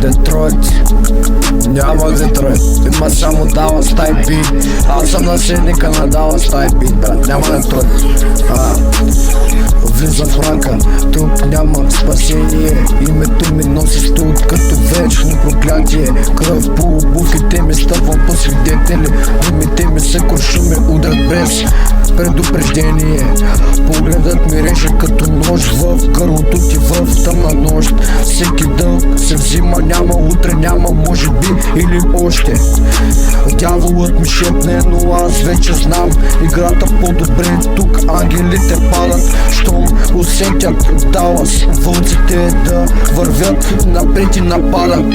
Детройт, няма Детройт, има само Далас Тайпи. Аз съм наследника на Далас Тайпи, брат, няма Детройт. Влизам в мрака, тук няма спасение. Името ми носи студ като вечно проклятие. Кръв по обувките ми, стъпвам по свидетели. Думите ми се куршуми, удрят без предупреждение. Погледът ми реже като нож в гърлото ти в тъмна нощ. Всеки дълг се взима, няма утре, няма може би или още. Дяволът ми шепне, но аз вече знам играта по-добре. Тук ангелите падат, щом усетят Далас. Вълците да вървят напред и нападат.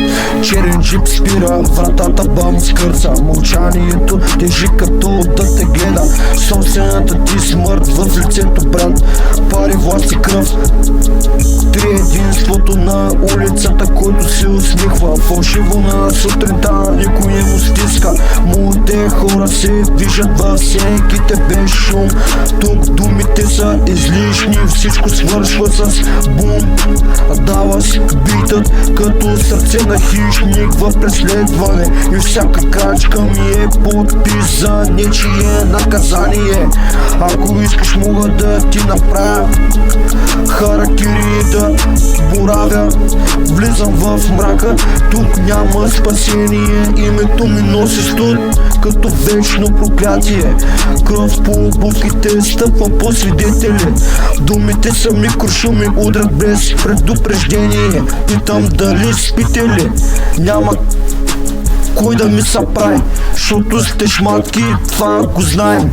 Черен джип спира, вратата бам скърца. Мълчанието тежи като да те гледа. Собствената ти смърт в лицето, брат. Пари, власт и кръв, триединството на улицата, който се усмихва. Фалшиво на сутринта, никой не му стиска. Моите хора се движат във сенките без шум. Тук думите са излишни, всичко свършва с бум. Далас битът като сърце на хищник в преследване. И всяка крачка ми е подпис за нечие наказание. Ако искаш, мога да ти направя харакири да боравя. Влизам в мрака, тук няма спасение. Името ми носи студ като вечно проклятие. Кръв по обувките, стъпвам по свидетели. Думите са ми куршуми, удрят без предупреждение. Питам дали спите ли? Няма кой да ми се прави, защото сте шматки, това го знаем.